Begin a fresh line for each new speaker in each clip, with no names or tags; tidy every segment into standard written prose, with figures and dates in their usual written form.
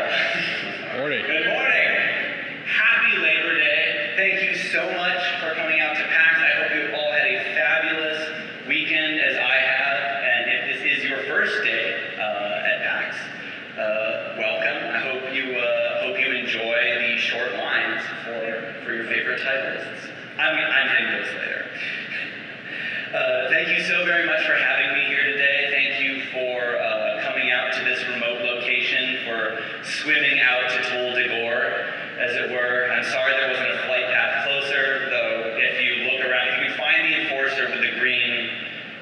Morning.
Good morning. Happy Labor Day. Thank you so much for coming out to PAX. I hope you've all had a fabulous weekend as I have. And if this is your first day at PAX, welcome. I hope you enjoy the short lines for your favorite titles. I'm hitting those later. Thank you so very much for having me here today. Thank you for coming out to this remote location, for swimming out to Tol de Gore, as it were. I'm sorry there wasn't a flight path closer, though if you look around, if you can find the enforcer with the green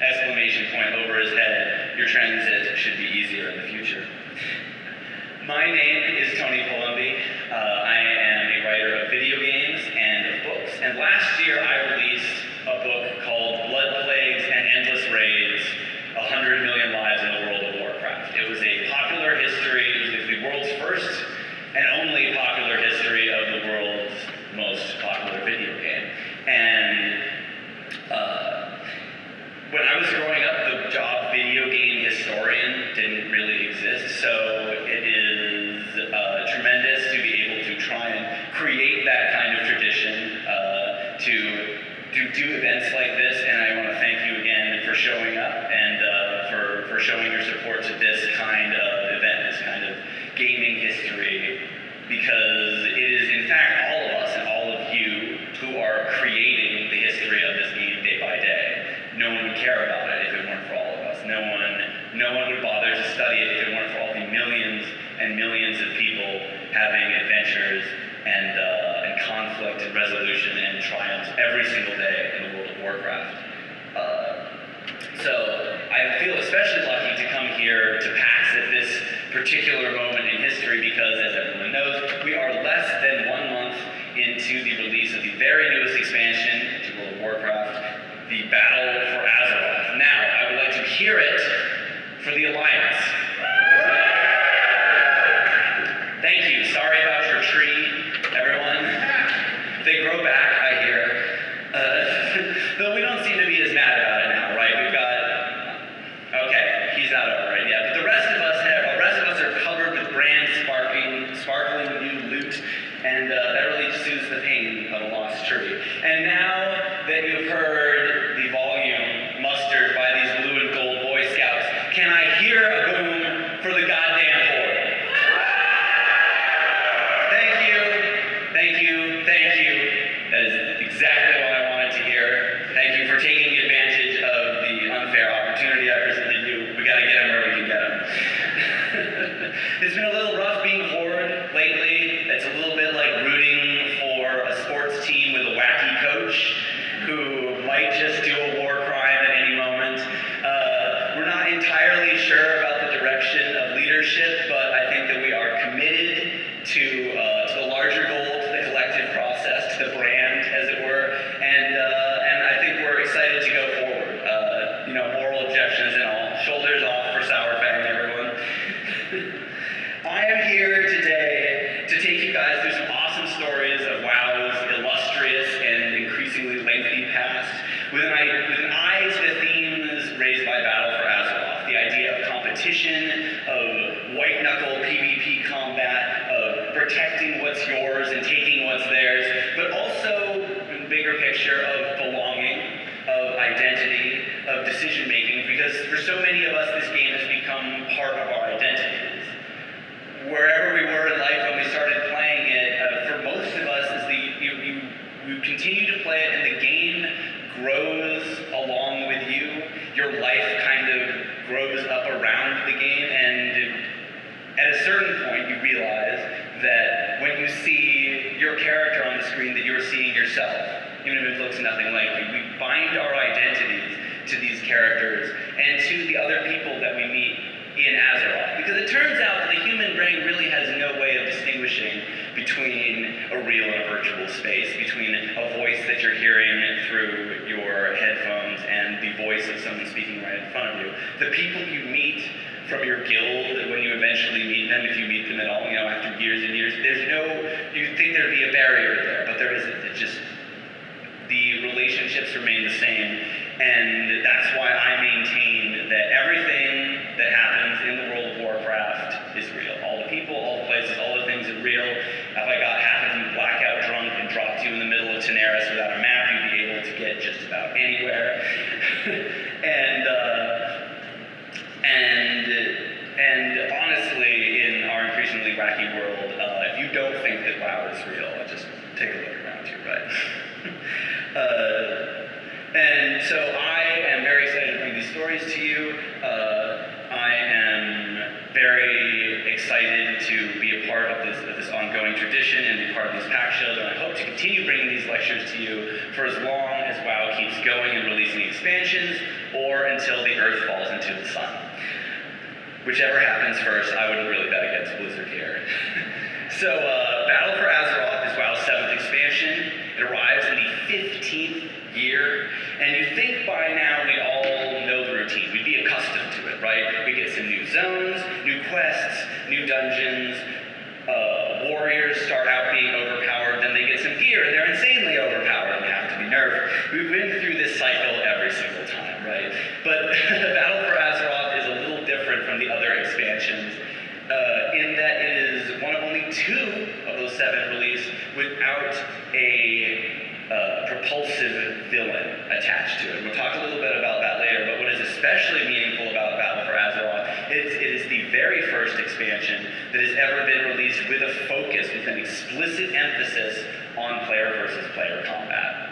exclamation point over his head, your transit should be easier in the future. My name is Tony Palumbi. I am a writer of video games and of books, and last year I released a book called Blood Plagues and Endless Raids, 100 Million Lives in the World of Warcraft. It was a popular history, it was the world's first and only popular history of the world's most popular video game. And when I was growing up, the job video game historian didn't really exist, so it is tremendous to be able to try and create that kind of tradition, to do events like this, and I want to thank you again for showing up and for showing your support to this kind of event, this kind of gaming history, because it is in fact all of us and all of you who are creating the history of this game day by day. No one would care about it if it weren't for all of us. No one would bother to study it if it weren't for all the millions and millions of people having adventures and conflict and resolution and triumphs every single day in the World of Warcraft. So I feel especially lucky to come here to PAX at this particular moment in history because, as everyone knows, we are less than 1 month into the release of the very newest expansion to World of Warcraft, the Battle for Azeroth. Now, I would like to hear it for the Alliance. Thank you. Sorry about your tree, everyone. They grow back, I hear. Though we don't seem to be as mad about it now, right? We've got... Okay, he's not over it yet. But the rest of us are covered with brand sparkling new loot, and that really soothes the pain of a lost tree. And now that you've heard the volume mustered by these blue and gold Boy Scouts, can I hear a boom for the goddamn Horde? Thank you. That is exactly what I wanted to hear. Thank you for taking advantage of the unfair opportunity I presented you. We gotta get them where we can get them. It's been a little rough being Horde lately. It's a little bit like rooting for a sports team with a wacky coach who might just do a war crime at any moment. We're not entirely sure about the direction of leadership, but I think that we are committed to the larger goal, to the collective process, to the brand, as it were, and I think we're excited to go forward. Moral objections and all. Shoulders off for Sour Fang, everyone. I am here today to take you guys through some awesome stories of WoW's illustrious and increasingly lengthy past, with an eye to the themes raised by Battle for Azeroth, the idea of competition, of white-knuckle PvP combat, of protecting what's yours and taking what's theirs, but also, in the bigger picture, of belonging, of identity, of decision-making, because for so many of us, this game has become part of our identities. Wherever we were in life when we started playing it, for most of us, you continue to play it and the game grows along with you. Your life kind of grows up around the game, and at a certain point you realize that when you see your character on the screen that you're seeing yourself, even if it looks nothing like you. We bind our identities to these characters and to the other people that we meet in Azeroth. Because it turns out that the human brain really has no way of distinguishing between a real and a virtual space, between a voice that you're hearing through your headphones and the voice of someone speaking right in front of you. The people you meet from your guild, when you eventually meet them, if you meet them at all, after years and years, you'd think there'd be a barrier there, but there isn't. It's just, the relationships remain the same, and that's why I maintain that everything that happens in the World of Warcraft is real. All the people, all the places, real. If I got half of you blackout drunk and dropped you in the middle of Tenaris without a map, you'd be able to get just about anywhere. and honestly, in our increasingly wacky world, if you don't think that WoW is real, just take a look around you, right? And so I am very excited to bring these stories to you. I am very excited to be a part of this ongoing tradition and be part of these pack shows, and I hope to continue bringing these lectures to you for as long as WoW keeps going and releasing expansions, or until the Earth falls into the sun. Whichever happens first, I wouldn't really bet against Blizzard here. So, Battle for Azeroth is WoW's 7th expansion. It arrives in the 15th year, and you think by now we all know the routine. We'd be accustomed to it, right? We get some new zones, new quests, new dungeons. Warriors start out being overpowered, then they get some gear, and they're insanely overpowered and have to be nerfed. We've been through this cycle every single time, right? But Battle for Azeroth is a little different from the other expansions, in that it is one of only 2 of those 7 released without a propulsive villain attached to it. We'll talk a little bit about that later, but what is especially meaningful about Battle for Azeroth is it is the very first expansion that has ever been released with a focus, with an explicit emphasis on player versus player combat.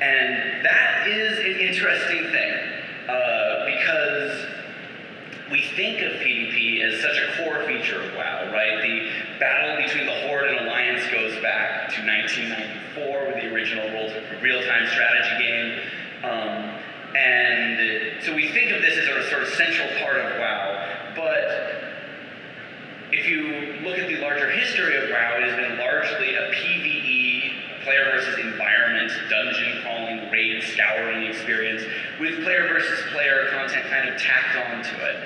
And that is an interesting thing, because we think of PvP as such a core feature of WoW, right? The battle between the Horde and Alliance goes back to 1994 with the original real-time strategy game. And so we think of this as a sort of central part of WoW, but if you look at the larger history of WoW, it has been largely a PvE, player versus environment, dungeon crawling, raid scouring experience, with player versus player content kind of tacked onto it.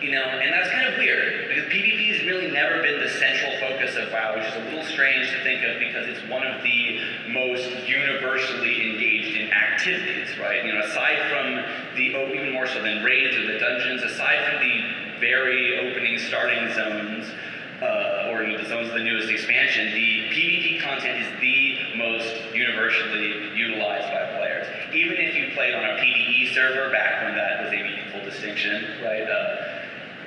And that's kind of weird, because PvP has really never been the central focus of WoW, which is a little strange to think of because it's one of the most universally engaged in activities, right? Aside from even more so than raids or the dungeons, aside from the very opening starting zones, or the zones of the newest expansion, the PvP content is the most universally utilized by players. Even if you played on a PvE server back when that was a meaningful distinction, right?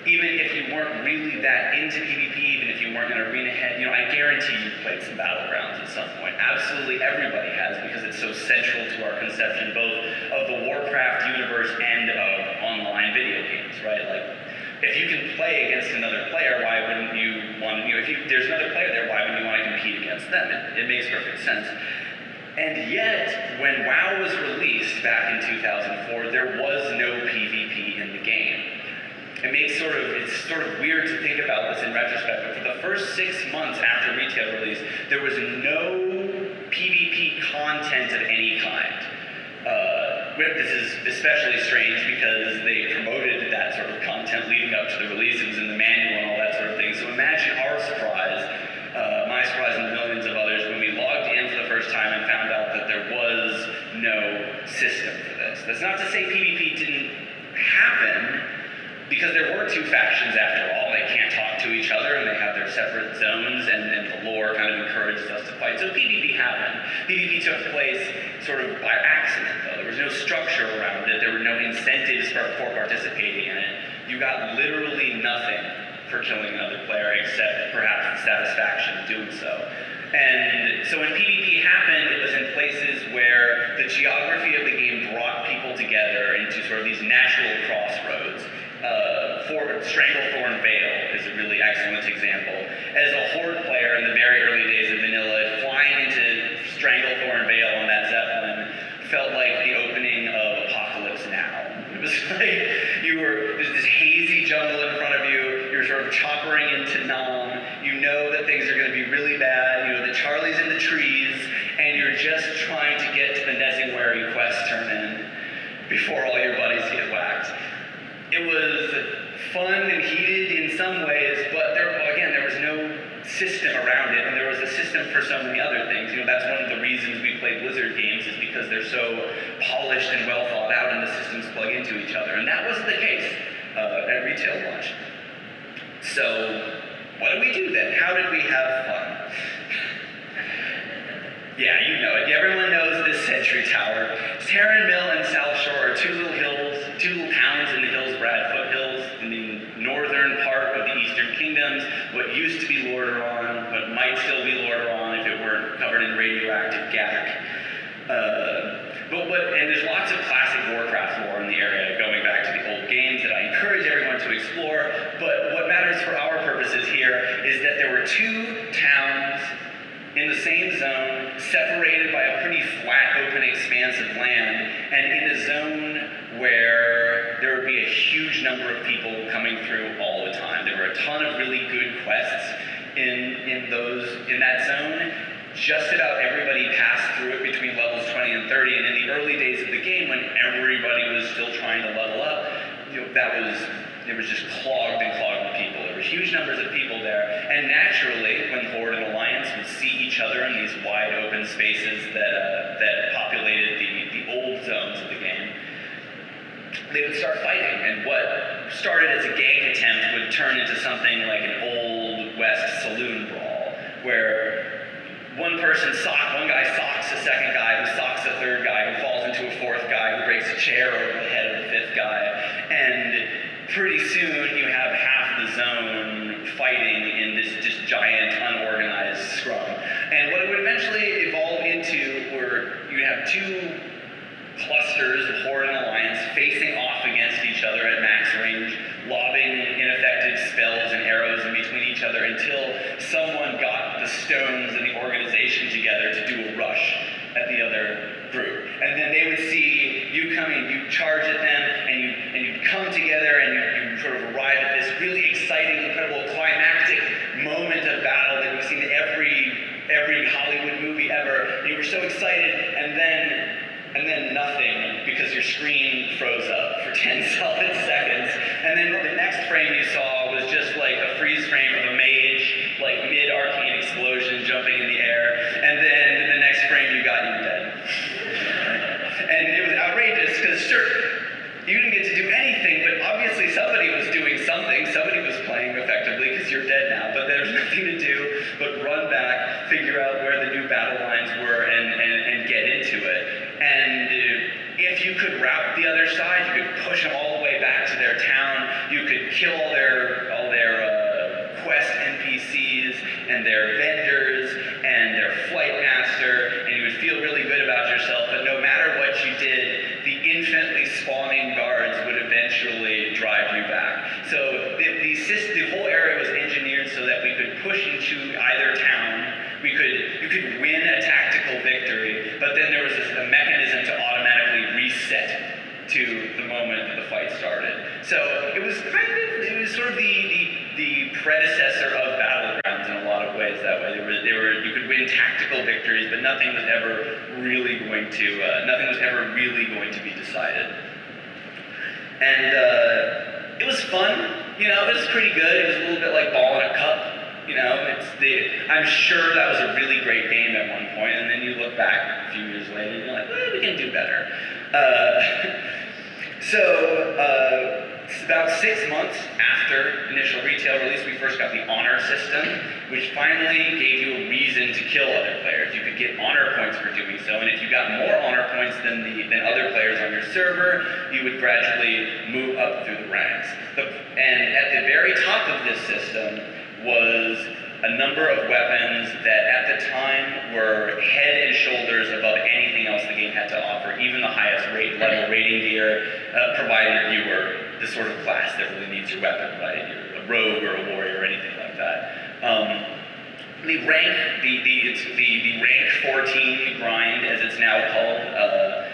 Even if you weren't really that into PvP, even if you weren't an arena head, I guarantee you played some Battlegrounds at some point. Absolutely everybody has, because it's so central to our conception both of the Warcraft universe and of online video games, right? Like, if you can play against another player, why wouldn't you want to, if there's another player there, why wouldn't you want to compete against them? It makes perfect sense. And yet, when WoW was released back in 2004, there was no PvP in the game. It's sort of weird to think about this in retrospect, but for the first 6 months after retail release, there was no PvP content of any kind. This is especially strange because they promoted that sort of content leading up to the release. It was in the manual and all that sort of thing. So imagine our surprise, my surprise and millions of others, when we logged in for the first time and found out that there was no system for this. That's not to say PvP didn't happen, because there were 2 factions after all. They can't talk to each other, and they have their separate zones, and the lore kind of encourages us to fight. So PvP happened. PvP took place sort of by accident, though. There was no structure around it. There were no incentives for participating in it. You got literally nothing for killing another player, except perhaps the satisfaction of doing so. And so when PvP happened, it was in places where the geography of the game brought people together into sort of these natural crossroads. Stranglethorn Vale is a really excellent example. As a Horde player in the very early days of vanilla, flying into Stranglethorn Vale on that Zeppelin felt like the opening of Apocalypse Now. It was like there's this hazy jungle in front of you, you're sort of choppering into Nam, you know that things are going to be really bad, that Charlie's in the trees, and you're just trying to get to the Nezingwari quest turn in before all your buddies get whacked. It was fun and heated in some ways, but there was no system around it, and there was a system for so many other things. That's one of the reasons we play Blizzard games, is because they're so polished and well thought out, and the systems plug into each other. And that wasn't the case at retail launch. So what do we do then? How did we have fun? Yeah, you know it. Everyone knows this Sentry Tower. Terran Mill and South Shore are two little towns in the hills, Brad foothills, in the northern part of the Eastern Kingdoms, what used to be Lordaeron, but might still be Lordaeron if it weren't covered in radioactive gack. And there's lots of classic Warcraft lore in the area, going back to the old games that I encourage everyone to explore. But what matters for our purposes here is that there were two towns in the same zone, separated by a pretty flat, open expanse of land, and in a zone where there would be a huge number of people coming through all the time. There were a ton of really good quests in that zone. Just about everybody passed through it between levels 20 and 30, and in the early days of the game, when everybody was still trying to level up, it was just clogged with people. There were huge numbers of people there, and naturally, when Horde and Alliance would see each other in these wide open spaces that populated the old zones of the game, they would start fighting, and what started as a gang attempt would turn into something like an old West saloon brawl, where one guy socks a second guy, who socks a third guy, who falls into a fourth guy, who breaks a chair over the head of the fifth guy, and pretty soon you have half the zone fighting in this just giant unorganized scrum. And what it would eventually evolve into were you have two clusters of Horde and Alliance facing off against each other at max range, lobbing ineffective spells and arrows in between each other until someone got the stones and the organization together to do a rush at the other group. And then they would see you coming, you charge at them, and you come together and you sort of arrive at this really exciting, incredible, climactic moment of battle that we've seen in every Hollywood movie ever. And you were so excited, and then nothing, because your screen froze up for 10 solid seconds. And then the next frame you saw was just like a freeze frame of a mage, like mid-arcane explosion jumping in the air. And then the next frame you got, you were dead. And it was outrageous, because sure, you didn't get to do anything, but obviously somebody was doing something. Somebody was playing effectively, because you're dead now. But there's nothing to do but run back, figure out where the new battle lines were, and get into it. And if you could rout the other side, you could push them all the way back to their town. You could kill all their quest NPCs and their vendors and their flight master, and you would feel really good about yourself. But no matter what you did, the infinitely spawning guards would eventually drive you back. So the whole area was engineered so that we could push into either town. You could win a tactical victory, but then there was a mechanism to automatically reset to the moment that the fight started. So it was sort of the predecessor of Battlegrounds in a lot of ways that way. You could win tactical victories, but nothing was ever really going to be decided. And it was fun, it was pretty good. It was a little bit like ball in a cup. I'm sure that was a really great game at one point, and then you look back a few years later and you're like, well, we can do better. About 6 months after initial retail release, we first got the honor system, which finally gave you a reason to kill other players. You could get honor points for doing so, and if you got more honor points than other players on your server, you would gradually move up through the ranks. And at the very top of this system was a number of weapons that at the time were head and shoulders above anything else the game had to offer, even the highest level rating gear, provided you were the sort of class that really needs your weapon, right? You're a rogue or a warrior or anything like that. The rank 14 grind, as it's now called,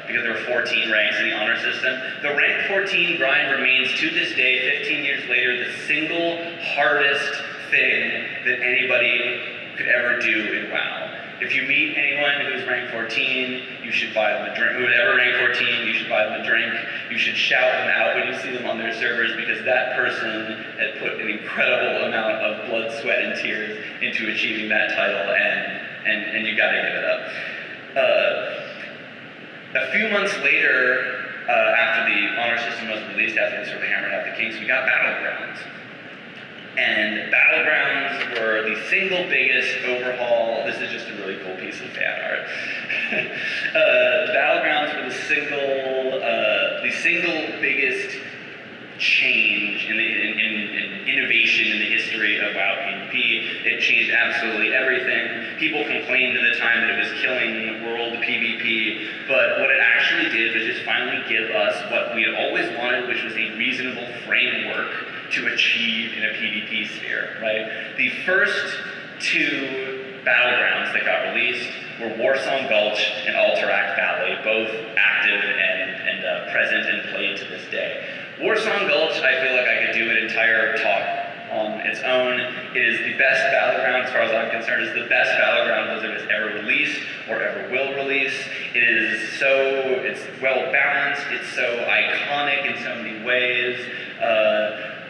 because there were 14 ranks in the honor system, the rank 14 grind remains to this day, 15 years later, the single hardest thing that anybody could ever do in WoW. If you meet anyone who's rank 14, you should buy them a drink. Whoever rank 14, you should buy them a drink. You should shout them out when you see them on their servers, because that person had put an incredible amount of blood, sweat, and tears into achieving that title, and you gotta give it up. A few months later, after the honor system was released, after they sort of hammered out the kinks, we got Battlegrounds. And Battlegrounds were the single biggest overhaul. This is just a really cool piece of fan art. Battlegrounds were the single biggest change in innovation in the history of WoW PvP. It changed absolutely everything. People complained at the time that it was killing world PvP, but what it actually did was just finally give us what we had always wanted, which was a reasonable framework to achieve in a PvP sphere, right? The first two Battlegrounds that got released were Warsong Gulch and Alterac Valley, both active and present and played to this day. Warsong Gulch, I feel like I could do an entire talk on its own. It is the best Battleground, as far as I'm concerned. It's the best Battleground Blizzard has ever released or ever will release. It's well balanced, it's so iconic in so many ways.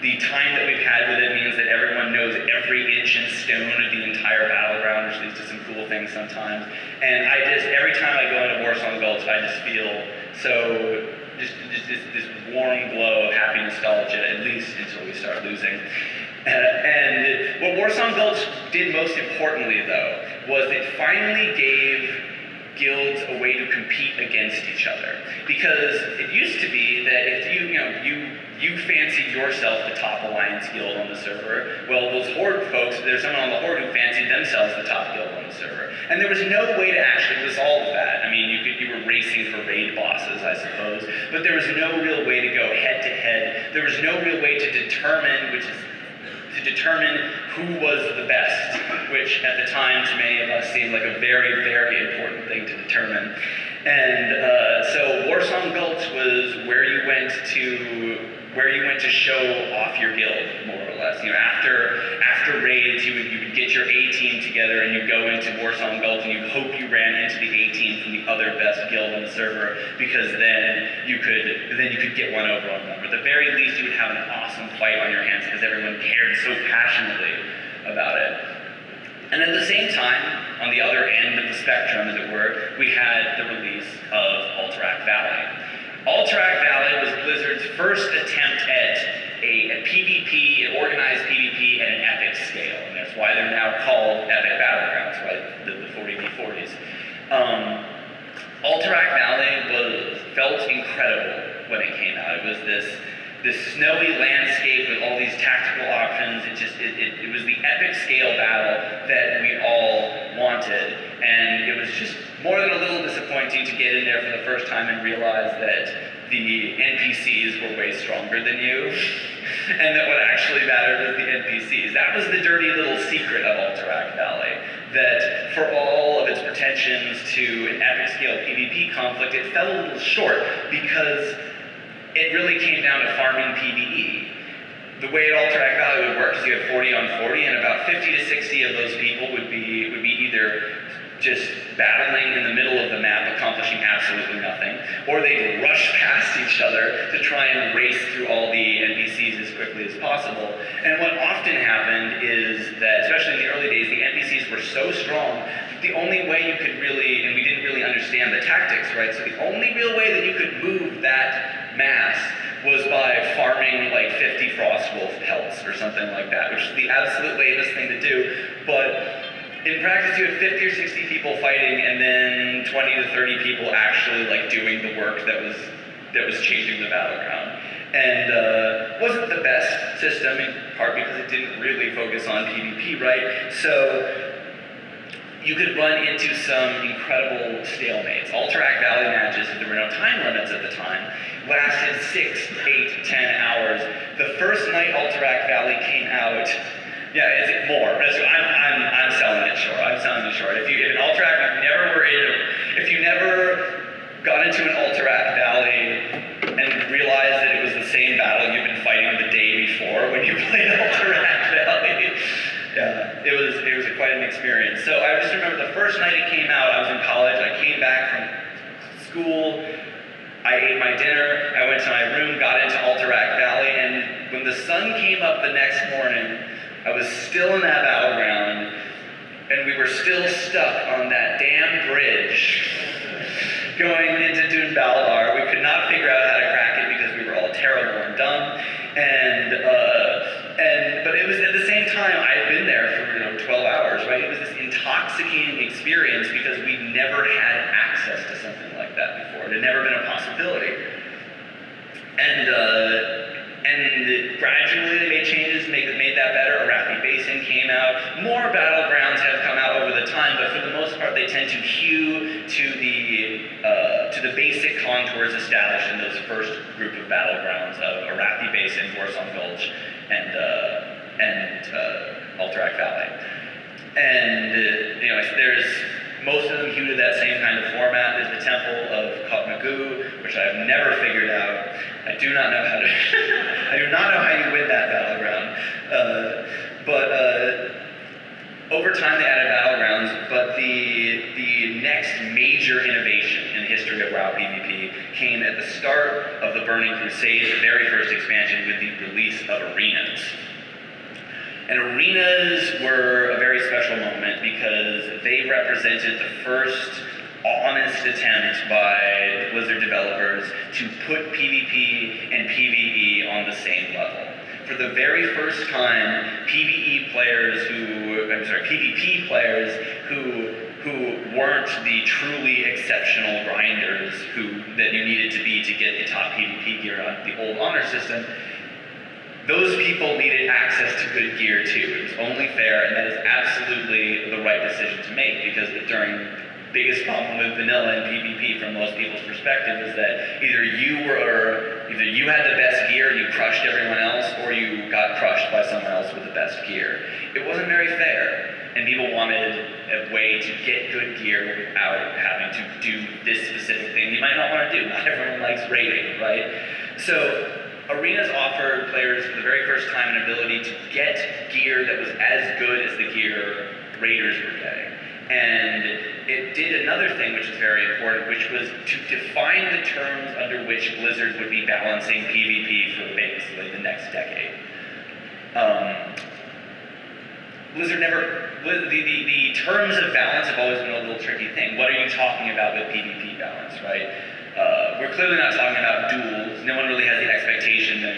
The time that we've had with it means that everyone knows every inch and stone of the entire Battleground, which leads to some cool things sometimes. And every time I go into Warsong Gulch, I just feel so, this warm glow of happy nostalgia, at least until we start losing. And what Warsong Gulch did most importantly, though, was it finally gave guilds a way to compete against each other. Because it used to be that if you fancied yourself the top alliance guild on the server, well, those horde folks, there's someone on the horde who fancied themselves the top guild on the server. And there was no way to actually resolve that. I mean, you were racing for raid bosses, I suppose, but there was no real way to go head to head. There was no real way to determine who was the best, which at the time to many of us seemed like a very, very important thing to determine. And so Warsong Gulch was where you went to show off your guild, more or less. After raids, you would get your A team together and you go into Warsong Gulch and you hope you ran into the A team from the other best guild on the server, because then you could get one over on them. Or at the very least, you would have an awesome fight on your hands because everyone cared so passionately about it. And at the same time, on the other end of the spectrum, as it were, we had the release of Alterac Valley. Alterac Valley was Blizzard's first attempt at a PvP, an organized PvP at an epic scale, and that's why they're now called Epic Battlegrounds, right? The 40v40s. Alterac Valley felt incredible when it came out. It was this snowy landscape with all these tactical options. It was the epic scale battle that we all wanted, and it was just more than a little disappointing to get in there for the first time and realize that the NPCs were way stronger than you, and that what actually mattered was the NPCs. That was the dirty little secret of Alterac Valley, that for all of its pretensions to an epic scale PvP conflict, it fell a little short because it really came down to farming PvE. The way Alterac Valley would work is you have 40 on 40, and about 50 to 60 of those people would be either just battling in the middle of the map, accomplishing absolutely nothing, or they'd rush past each other to try and race through all the NPCs as quickly as possible. And what often happened is that, especially in the early days, the NPCs were so strong that the only way you could really, and we didn't really understand the tactics, right? So the only real way that you could move that mass was by farming like 50 Frostwolf pelts or something like that, which is the absolute lamest thing to do. But in practice, you had 50 or 60 people fighting, and then 20 to 30 people actually like doing the work that was changing the battleground. And wasn't the best system, in part because it didn't really focus on PvP, right? So you could run into some incredible stalemates. Alterac Valley matches, if there were no time limits at the time, lasted 6, 8, 10 hours. The first night Alterac Valley came out, yeah, is it more? I'm selling it short. I'm selling it short. If you never got into an Alterac Valley and realized that it was the same battle you've been fighting the day before when you played Alterac Valley, yeah, it was quite an experience. So I just remember the first night it came out. I was in college. I came back from school. I ate my dinner. I went to my room, got into Alterac Valley, and when the sun came up the next morning, I was still in that battleground, and we were still stuck on that damn bridge going into Dune Baldar. We could not figure out how to crack it because we were all terrible and dumb, but it was at the time, I had been there for 12 hours, right? It was this intoxicating experience because we'd never had access to something like that before. It had never been a possibility. And gradually they made changes, made that better. Arathi Basin came out. More battlegrounds have come out over the time, but for the most part, they tend to hew to the basic contours established in those first group of battlegrounds of Arathi Basin, Warsong Gulch, and Alterac Valley. And there's most of them hew to that same kind of format. There's the Temple of Kot Magoo, which I've never figured out. I do not know how to. I do not know how you win that battleground. But over time they added battlegrounds. But the next major innovation in the history of WoW PvP came at the start of the Burning Crusade, the very first expansion, with the release of arenas. And arenas were a very special moment because they represented the first honest attempt by the Blizzard developers to put PvP and PvE on the same level. For the very first time, PvP players who weren't the truly exceptional grinders that you needed to be to get the top PvP gear on the old honor system, those people needed access to good gear too. It was only fair, and that is absolutely the right decision to make, because during biggest problem with vanilla and PvP from most people's perspective is that either you had the best gear and you crushed everyone else, or you got crushed by someone else with the best gear. It wasn't very fair, and people wanted a way to get good gear without having to do this specific thing you might not want to do. Not everyone likes raiding, right? So arenas offered players for the very first time an ability to get gear that was as good as the gear raiders were getting. And it did another thing which is very important, which was to define the terms under which Blizzard would be balancing PvP for basically the next decade. The terms of balance have always been a little tricky thing. What are you talking about with PvP balance, right? We're clearly not talking about duels. No one really has the expectation that,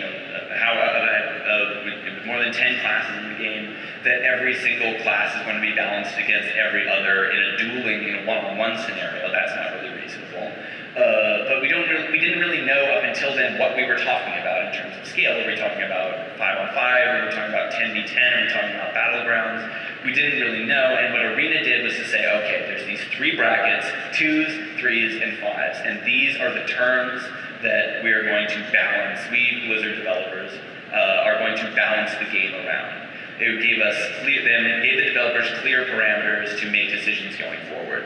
with more than 10 classes in the game, that every single class is going to be balanced against every other in a dueling, one-on-one scenario. That's not really reasonable. But we didn't really know up until then what we were talking about in terms of scale. Were we talking about 5-on-5? Were we talking about 10v10? Were we talking about battlegrounds? We didn't really know, and what Arena did was to say, okay, there's these 3 brackets, 2s, 3s, and 5s, and these are the terms that we are going to balance. We, Blizzard developers, are going to balance the game around. They gave the developers clear parameters to make decisions going forward.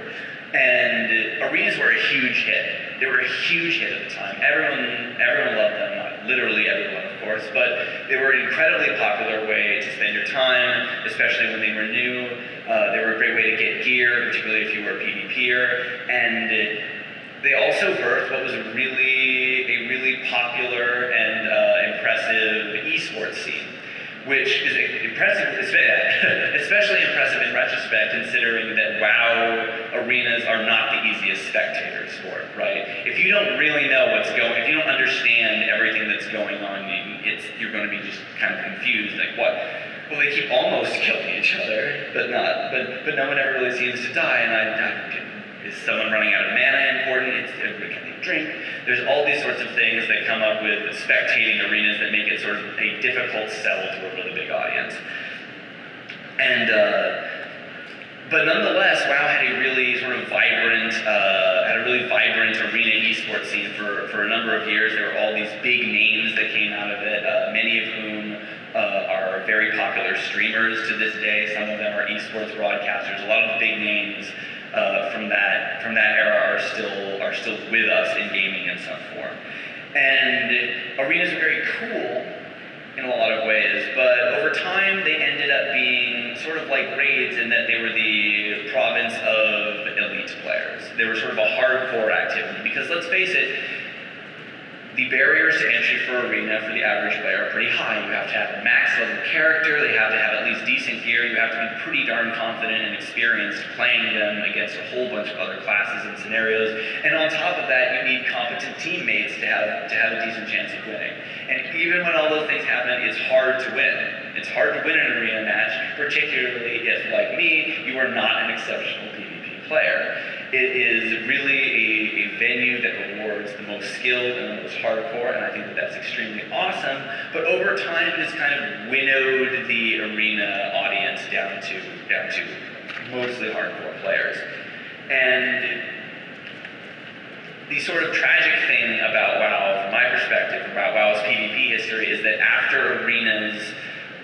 And arenas were a huge hit. They were a huge hit at the time. Everyone loved them, not literally everyone, of course, but they were an incredibly popular way to spend your time, especially when they were new. They were a great way to get gear, particularly if you were a PvPer. And they also birthed what was a really popular and impressive esports scene, which is impressive, especially impressive in retrospect, considering that WoW arenas are not the easiest spectator sport, right? If you don't really know if you don't understand everything that's going on, you're going to be just kind of confused, like what? Well, they keep almost killing each other, but no one ever really seems to die, and is someone running out of mana important? Can they drink? There's all these sorts of things that come up with spectating arenas that make it sort of a difficult sell to a really big audience. And but nonetheless, WoW had a really sort of vibrant arena esports scene for a number of years. There were all these big names that came out of it, many of whom are very popular streamers to this day. Some of them are esports broadcasters. A lot of the big names from that era are still with us in gaming in some form. And arenas are very cool in a lot of ways, but over time they ended up being sort of like raids in that they were the province of elite players. They were sort of a hardcore activity, because let's face it, the barriers to entry for arena for the average player are pretty high. You have to have a max level character, they have to have at least decent gear, you have to be pretty darn confident and experienced playing them against a whole bunch of other classes and scenarios. And on top of that, you need competent teammates to have a decent chance of winning. And even when all those things happen, it's hard to win. It's hard to win an arena match, particularly if, like me, you are not an exceptional PvP player. It is really a venue that rewards the most skilled and the most hardcore, and I think that that's extremely awesome. But over time, it has kind of winnowed the arena audience down to mostly hardcore players. And the sort of tragic thing about WoW, from my perspective, about WoW's PvP history, is that after arenas,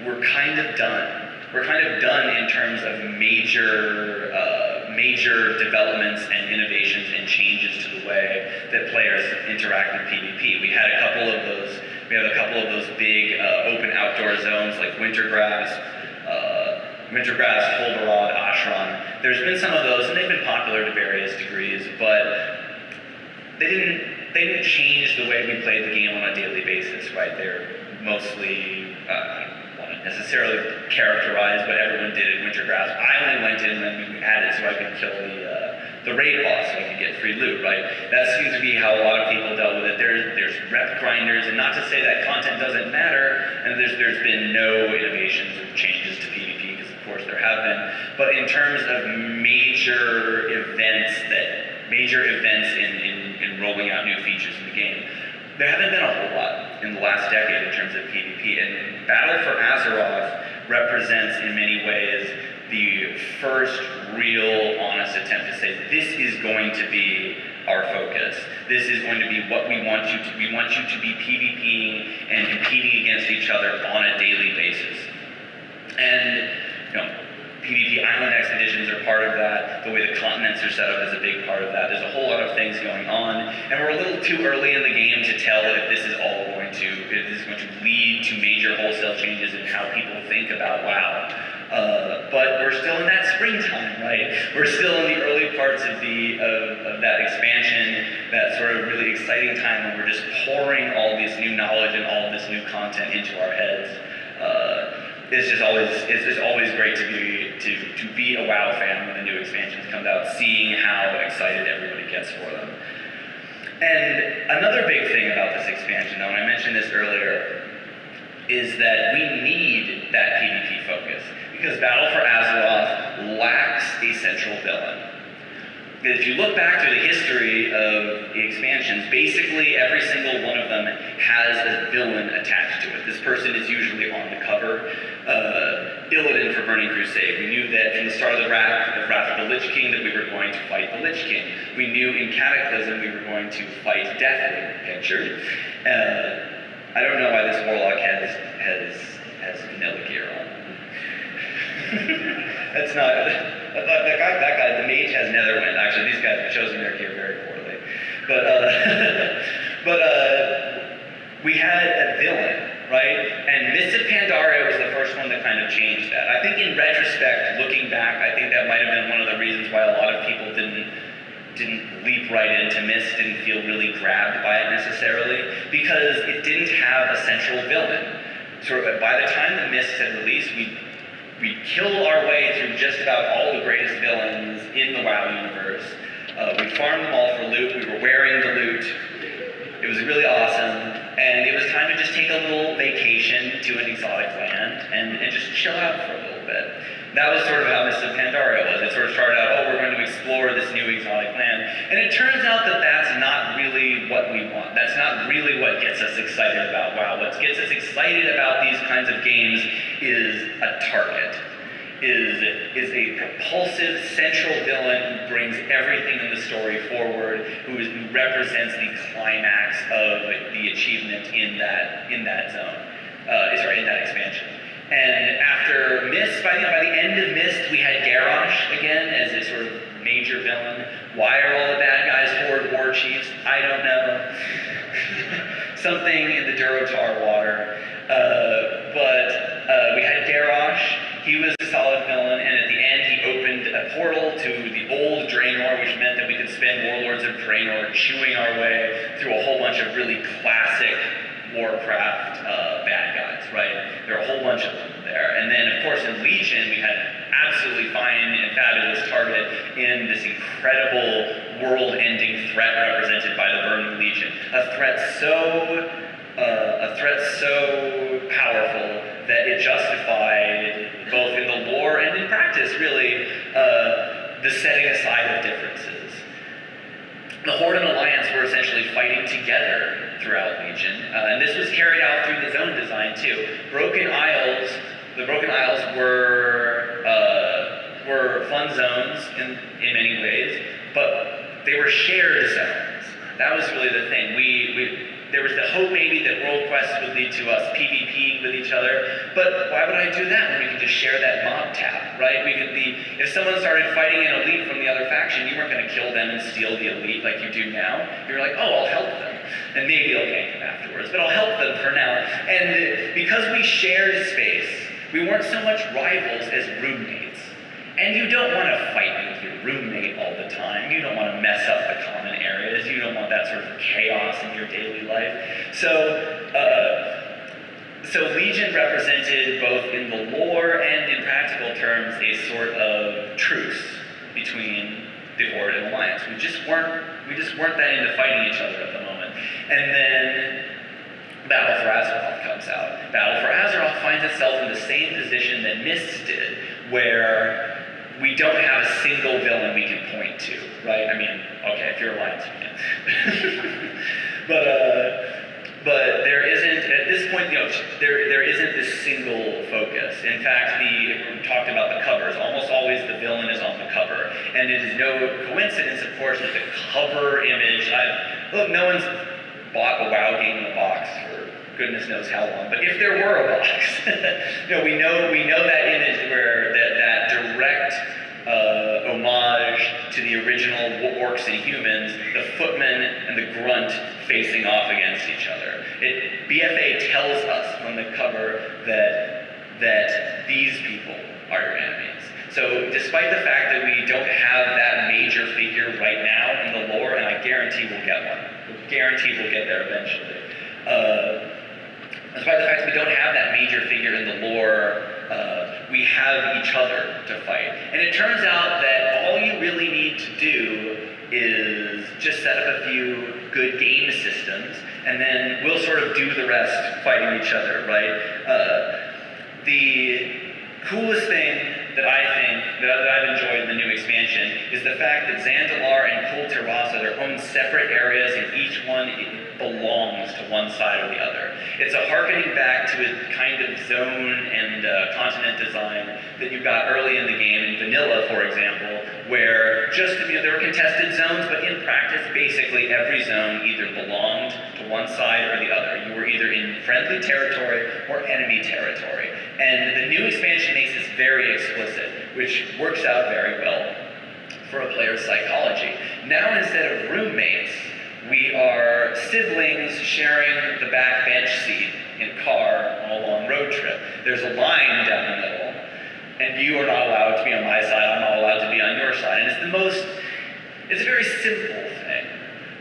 we're kind of done. We're kind of done in terms of major developments and innovations and changes to the way that players interact with PvP. We had a couple of those big open outdoor zones like Wintergrass, Holberod, Ashran. There's been some of those, and they've been popular to various degrees, but they didn't change the way we played the game on a daily basis, right? They're mostly, I don't want to necessarily characterize what everyone did in Wintergrass. I only went in and we had it so I could kill the raid boss so I could get free loot, right? That seems to be how a lot of people dealt with it. There's rep grinders, and not to say that content doesn't matter, and there's been no innovations or changes to PvP, because of course there have been, but in terms of major events in rolling out new features in the game, there haven't been a whole lot in the last decade in terms of PvP, and Battle for Azeroth represents in many ways the first real honest attempt to say this is going to be our focus. This is going to be what we want you to. We want you to be PvPing and competing against each other on a daily basis. And PvP island expeditions are part of that. The way the continents are set up is a big part of that. There's a whole lot of things going on, and we're a little too early in the game to tell if this is going to lead to major wholesale changes in how people think about WoW. But we're still in that springtime, right? We're still in the early parts of that expansion, that sort of really exciting time when we're just pouring all this new knowledge and all this new content into our heads. It's just always great to be a WoW fan when the new expansions come out, seeing how excited everybody gets for them. And another big thing about this expansion, though, and I mentioned this earlier, is that we need that PvP focus, because Battle for Azeroth lacks a central villain. If you look back through the history of the expansions, basically every single one of them has a villain attached to it. This person is usually on the cover. Illidan for Burning Crusade. We knew that from the start of the Wrath of the Lich King that we were going to fight the Lich King. We knew in Cataclysm we were going to fight Deathwing, pictured. I don't know why this Warlock has vanilla gear on. That's not... That guy, the mage has Netherwind. Actually, these guys have chosen their gear very poorly. But we had a villain, right? And Mists of Pandaria was the first one that kind of changed that. I think in retrospect, looking back, I think that might have been one of the reasons why a lot of people didn't leap right into Mist, didn't feel really grabbed by it necessarily, because it didn't have a central villain. So by the time the Mist had released, we killed our way through just about all the greatest villains in the WoW universe. We farmed them all for loot. We were wearing the loot. It was really awesome. And it was time to just take a little vacation to an exotic land and just chill out for a little bit. That was sort of how Mists of Pandaria was. It sort of started out, we're going to explore this new exotic land. And it turns out that that's not really what we want. That's not really what gets us excited about WoW. What gets us excited about these kinds of games is a target, is a propulsive central villain who brings everything in the story forward, who represents the climax of the achievement in that expansion. And after Mist, by the end of Mist, we had Garrosh again as a sort of major villain. Why are all the bad guys Horde war chiefs? I don't know. Something in the Durotar water. But we had Garrosh. He was a solid villain, and at the end he opened a portal to the old Draenor, which meant that we could spend Warlords of Draenor chewing our way through a whole bunch of really classic Warcraft bad guys, right? There are a whole bunch of them there. And then, of course, in Legion, we had absolutely fine and fabulous target in this incredible world-ending threat represented by the Burning Legion. A threat so powerful that it justified, both in the lore and in practice, really, the setting aside of differences. The Horde and Alliance were essentially fighting together throughout Legion, and this was carried out through the zone design too. The Broken Isles were fun zones in many ways, but they were shared zones. That was really the thing. There was the hope maybe that world quests would lead to us PvPing with each other, but why would I do that when we could just share that mob tab, right? If someone started fighting an elite from the other faction, you weren't going to kill them and steal the elite like you do now. You're like, oh, I'll help them, and maybe I'll gank them afterwards, but I'll help them for now. And because we shared space, we weren't so much rivals as roommates. And you don't want to fight with your roommate all the time. You don't want to mess up the common areas. You don't want that sort of chaos in your daily life. So Legion represented, both in the lore and in practical terms, a sort of truce between the Horde and Alliance. We just weren't that into fighting each other at the moment. And then Battle for Azeroth comes out. Battle for Azeroth finds itself in the same position that Mists did, where we don't have a single villain we can point to, right? I mean, okay, if you're Alliance, you can. But there isn't, at this point, there isn't this single focus. In fact, we talked about the covers. Almost always the villain is on the cover. And it is no coincidence, of course, that the cover image, look, no one's bought a WoW game in a box for goodness knows how long, but if there were a box, we know that image where that direct homage to the original orcs and humans, the footman and the grunt facing off against each other. BFA tells us on the cover that these people are your enemies. So despite the fact that we don't have that major figure right now in the lore, and I guarantee we'll get one. Guarantee we'll get there eventually. Despite the fact that we don't have that major figure in the lore, we have each other to fight. And it turns out that all you really need to do is just set up a few good game systems, and then we'll sort of do the rest fighting each other, right? The coolest thing that I've enjoyed in the new expansion is the fact that Zandalar and Kul Tiras are their own separate areas, and each one belongs to one side or the other. It's a harkening back to a kind of zone and continent design that you got early in the game in Vanilla, for example, where there were contested zones, but in practice, basically every zone either belonged to one side or the other. You were either in friendly territory or enemy territory. And the new expansion makes this very explicit, which works out very well for a player's psychology. Now, instead of roommates, we are siblings sharing the back bench seat in a car on a long road trip. There's a line down the middle, and you are not allowed to be on my side, I'm not allowed to be on your side. And it's a very simple thing,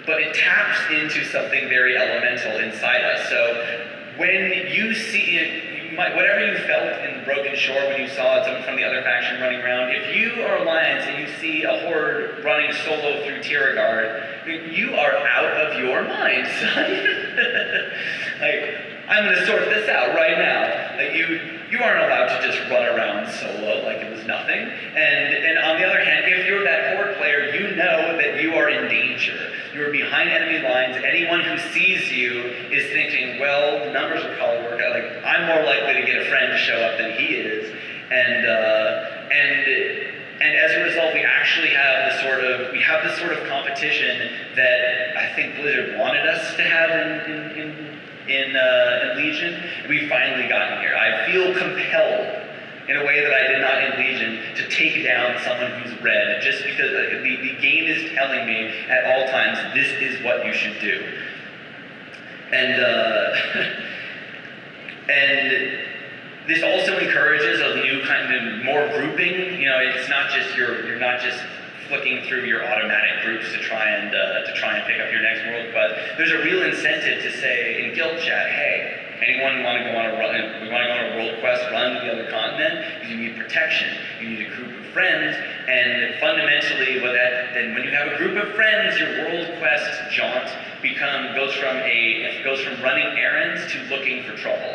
but it taps into something very elemental inside us. So when you see it, whatever you felt in the Broken Shore when you saw someone from the other faction running around, if you are Alliance and you see a Horde running solo through Tiergard, you are out of your mind, son. I'm going to sort this out right now. You aren't allowed to just run around solo like it was nothing. And on the other hand, if you're that Horde player, you know that you are in danger. You're behind enemy lines. Anyone who sees you is thinking, well, the numbers will probably work out. I'm more likely to get a friend to show up than he is. And as a result, we actually have the sort of competition that I think Blizzard wanted us to have in Legion. We've finally gotten here. I feel compelled, in a way that I did not in Legion, to take down someone who's red, just because the game is telling me at all times, this is what you should do. And this also encourages a new kind of more grouping. It's not just you're not just flicking through your automatic groups to try and pick up your next world quest. There's a real incentive to say in guild chat, hey, anyone want to go on a run? We want to go on a world quest run to the other continent? Because you need protection. You need a group of friends, and fundamentally, when you have a group of friends, your world quest jaunt goes from running errands to looking for trouble.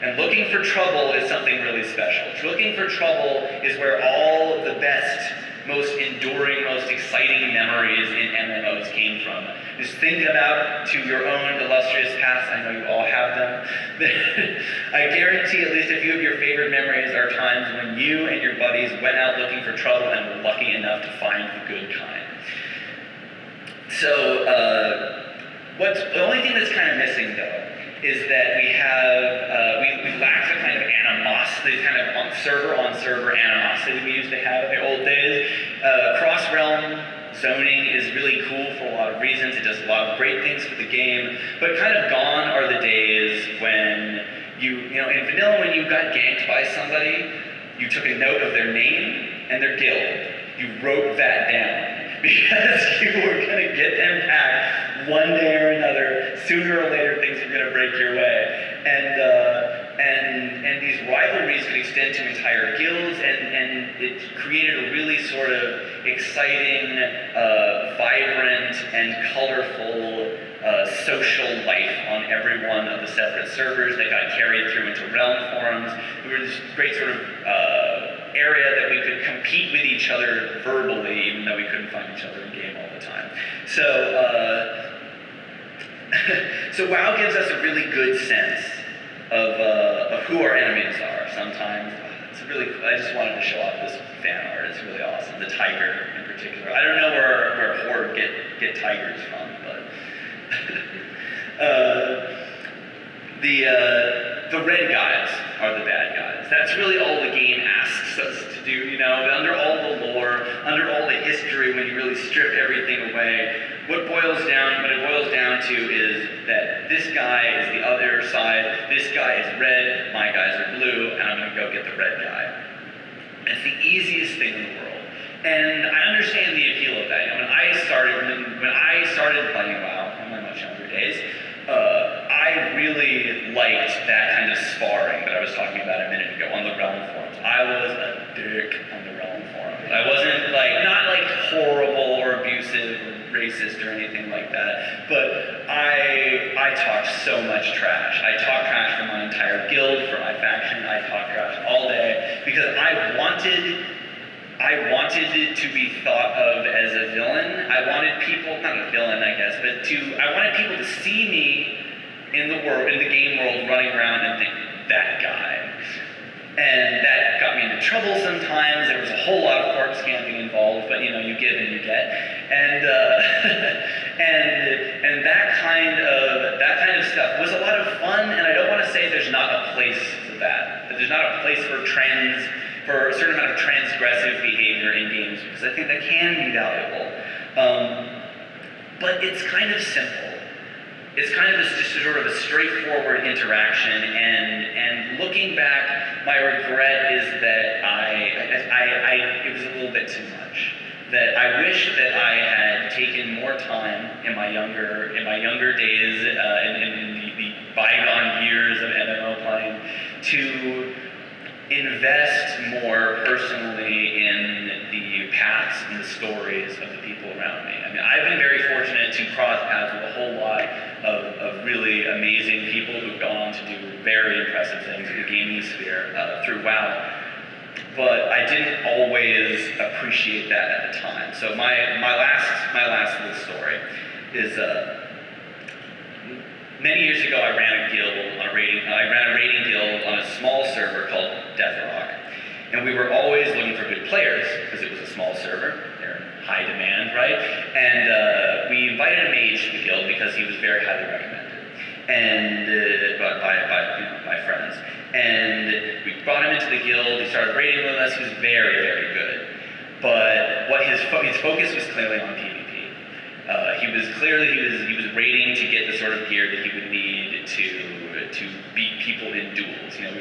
And looking for trouble is something really special. Looking for trouble is where all of the best, most enduring, most exciting memories in MMOs came from. Just think about to your own illustrious past. I know you all have them. I guarantee at least a few of your favorite memories are times when you and your buddies went out looking for trouble and were lucky enough to find the good kind. So, the only thing that's kind of missing, though, is that we have, we lack the kind of animosity, the kind of server-on-server animosity that we used to have in the old days. Cross-realm zoning is really cool for a lot of reasons. It does a lot of great things for the game, but kind of gone are the days when you know, in vanilla, when you got ganked by somebody, you took a note of their name and their guild. You wrote that down because you were going to get them packed one day or another. Sooner or later, things are going to break your way. And these rivalries could extend to entire guilds, and it created a really sort of exciting, vibrant, and colorful social life on every one of the separate servers that got carried through into realm forums. There was this great sort of area that we could compete with each other verbally, even though we couldn't find each other in game all the time. So, so WoW gives us a really good sense of who our enemies are. Sometimes it's really. I just wanted to show off this fan art. It's really awesome. The tiger in particular. I don't know where Horde get tigers from, but the red guys are the bad guys. That's really all the game asks us to do. You know, under all the lore, under all the history, when you really strip everything away. What it boils down to is that this guy is the other side, this guy is red, my guys are blue, and I'm going to go get the red guy. It's the easiest thing in the world. And I understand the appeal of that. You know, when I started playing WoW in my much younger days, I really liked that kind of sparring that I was talking about a minute ago on the Realm forums. I was a dick on the Realm forums. I wasn't not horrible or abusive or racist or anything like that, but I talked so much trash. I talked trash for my entire guild, for my faction. I talked trash all day because I wanted it to be thought of as a villain. I wanted people, not a villain I guess, but I wanted people to see me in the game world running around and think, that guy. And that got me into trouble sometimes. There was a whole lot of corpse camping involved, but you know, you give and you get. And and that kind of stuff was a lot of fun, and I don't want to say there's not a place for that there's not a place for a certain amount of transgressive behavior in games, because I think that can be valuable. But it's kind of simple. It's kind of just sort of a straightforward interaction, and looking back, my regret is that it was a little bit too much. That I wish that I had taken more time in my younger days, in the bygone years of MMO playing, to invest more personally in the paths and the stories of the people around me. I mean, I've been very fortunate to cross paths with a whole lot of really amazing people who've gone on to do very impressive things in the gaming sphere through WoW. But I didn't always appreciate that at the time. So my last little story is many years ago I ran a raiding guild on a small server called Azeroth. And we were always looking for good players because it was a small server. They're in high demand, right? And we invited a mage to the guild because he was very highly recommended, and by friends. And we brought him into the guild. He started raiding with us. He was very, very good. But his focus was clearly on PvP. He was raiding to get the sort of gear that he would need to beat people in duels. You know,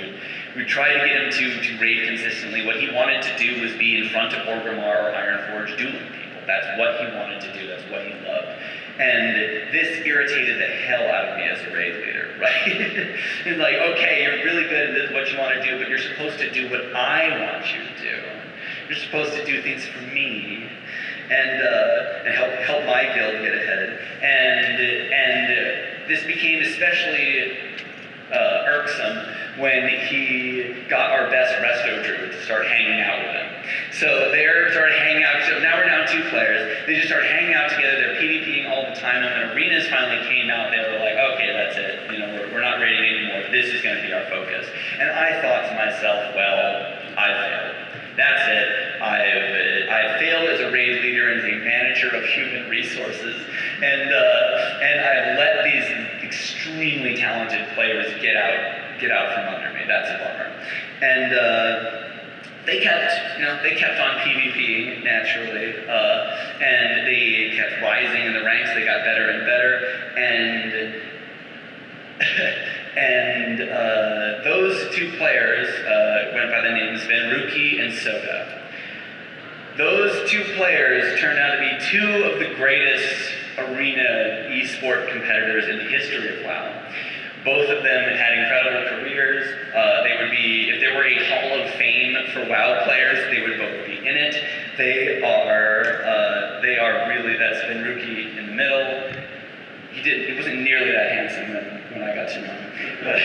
we tried to get him to raid consistently. What he wanted to do was be in front of Orgrimmar or Ironforge dueling people. That's what he wanted to do. That's what he loved. And this irritated the hell out of me as a raid leader, right? It's like, okay, you're really good and this is what you want to do, but you're supposed to do what I want you to do. You're supposed to do things for me and help my guild get ahead. And this became especially irksome when he got our best resto druid to start hanging out with him. So they started hanging out, so now we're down 2 players. They just started hanging out together, they're PvPing all the time, and when arenas finally came out, they were like, okay, that's it. You know, we're not raiding anymore, this is gonna be our focus. And I thought to myself, well, I failed. That's it. I failed as a raid leader and as a manager of human resources, and I've let these extremely talented players get out from under me. That's a bummer. And they kept on PvPing naturally, and they kept rising in the ranks. They got better and better, and those 2 players went by the names Ben and Soda. Those 2 players turned out to be 2 of the greatest arena esport competitors in the history of WoW. Both of them had incredible careers. They would be, if there were a Hall of Fame for WoW players, they would both be in it. They are really, that's Ben in the middle. He wasn't nearly that handsome when I got to know him, but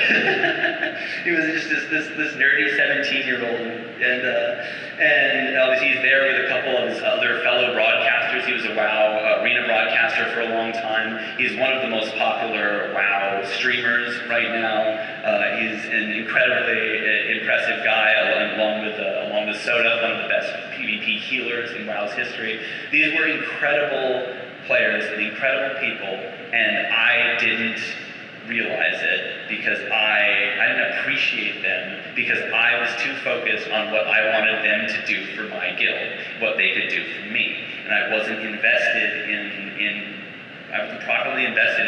he was just this nerdy 17-year-old, and obviously he's there with a couple of his other fellow broadcasters. He was a WoW arena broadcaster for a long time. He's one of the most popular WoW streamers right now. He's an incredibly impressive guy, along with Soda, one of the best PvP healers in WoW's history. These were incredible players and incredible people, and I didn't realize it because I didn't appreciate them because I was too focused on what I wanted them to do for my guild, what they could do for me, and I wasn't invested I wasn't properly invested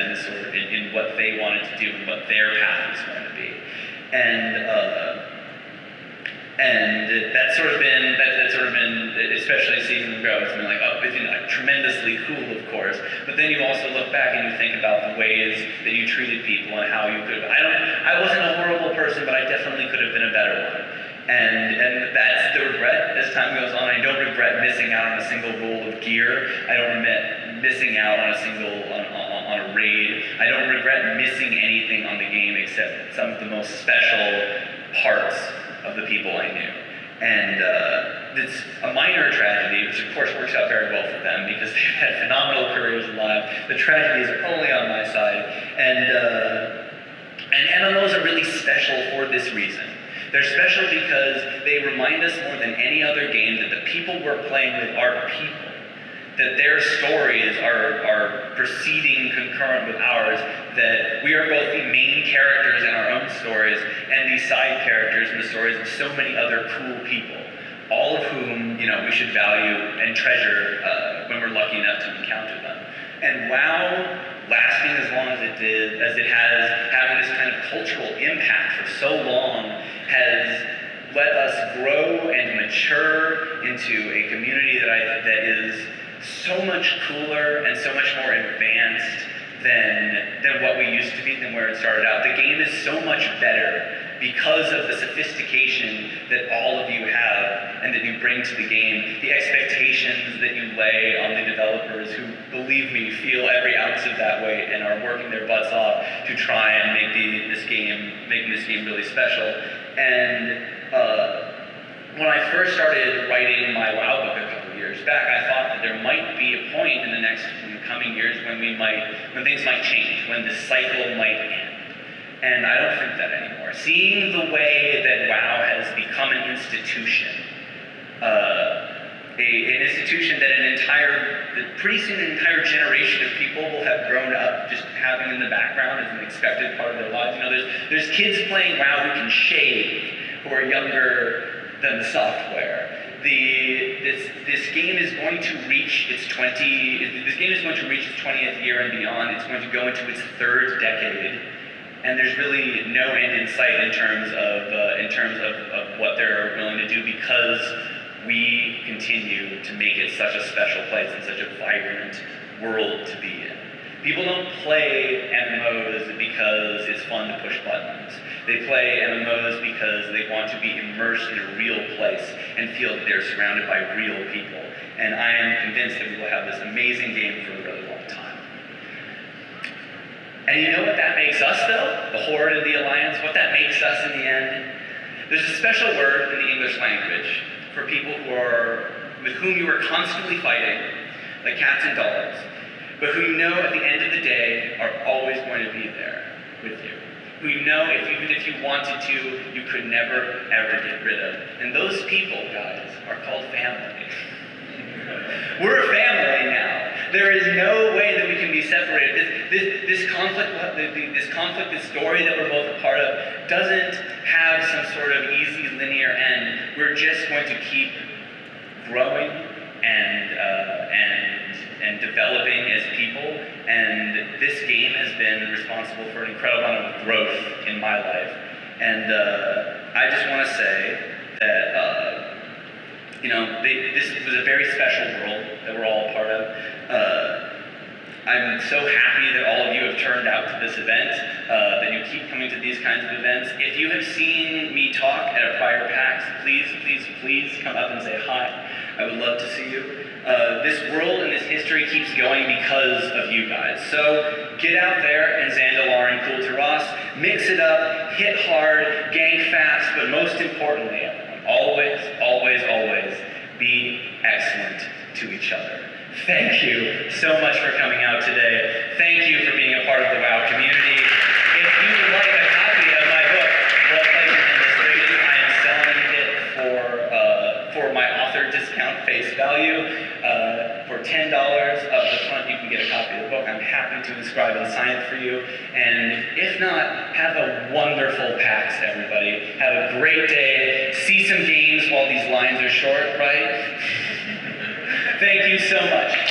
in what they wanted to do and what their path was going to be, and that's sort of been, especially seeing them grow, it's been like, oh, it's been like tremendously cool, of course. But then you also look back and you think about the ways that you treated people and how you could. I wasn't a horrible person, but I definitely could have been a better one. And that's the regret as time goes on. I don't regret missing out on a single roll of gear. I don't regret missing out on on a raid. I don't regret missing anything on the game except some of the most special parts of the people I knew. And it's a minor tragedy, which of course works out very well for them because they've had phenomenal careers in life. The tragedy is only on my side. And MMOs are really special for this reason. They're special because they remind us more than any other game that the people we're playing with are people. That their stories are proceeding concurrent with ours, that we are both the main characters in our own stories and the side characters in the stories of so many other cool people, all of whom, we should value and treasure when we're lucky enough to encounter them. And WoW, lasting as long as it did, as it has, having this kind of cultural impact for so long, has let us grow and mature into a community that is so much cooler and so much more advanced than what we used to be, than where it started out. The game is so much better because of the sophistication that all of you have and that you bring to the game, the expectations that you lay on the developers who, believe me, feel every ounce of that weight and are working their butts off to try and making this game really special. And when I first started writing my WoW book a couple years back, I thought that there might be a point in the coming years when things might change, when this cycle might end. And I don't think that anymore. Seeing the way that WoW has become an institution, an institution that pretty soon an entire generation of people will have grown up just having in the background as an expected part of their lives. There's kids playing WoW who can shave, who are younger than the software. This game is going to reach its 20th year and beyond. It's going to go into its 3rd decade, and there's really no end in sight in terms of what they're willing to do, because we continue to make it such a special place and such a vibrant world to be in. People don't play MMOs because it's fun to push buttons. They play MMOs because they want to be immersed in a real place and feel that they're surrounded by real people. And I am convinced that we will have this amazing game for a really long time. And you know what that makes us, though? The Horde and the Alliance, what that makes us in the end? There's a special word in the English language for people with whom you are constantly fighting, like cats and dogs, but who you know at the end of the day are always going to be there with you. Who you know, even if you wanted to, you could never, ever get rid of. And those people, guys, are called family. We're a family now. There is no way that we can be separated. This conflict, this story that we're both a part of, doesn't have some sort of easy linear end. We're just going to keep growing and developing as people. And this game has been responsible for an incredible amount of growth in my life. And I just want to say that this was a very special world that we're all a part of. I'm so happy that all of you have turned out to this event, that you keep coming to these kinds of events. If you have seen me talk at a prior PAX, please come up and say hi. I would love to see you. This world and this history keeps going because of you guys. So get out there and Zandalar and Kulturas, mix it up, hit hard, gank fast, but most importantly, always, always, always be excellent to each other. Thank you so much for coming out today. Thank you for being a part of the WoW community. If you would like a copy of my book, Blood Plague and Illustrated, I am selling it for my author discount face value. For $10 up the front, you can get a copy of the book. I'm happy to inscribe and sign it for you. And if not, have a wonderful PAX, everybody. Have a great day. See some games while these lines are short, right? Thank you so much.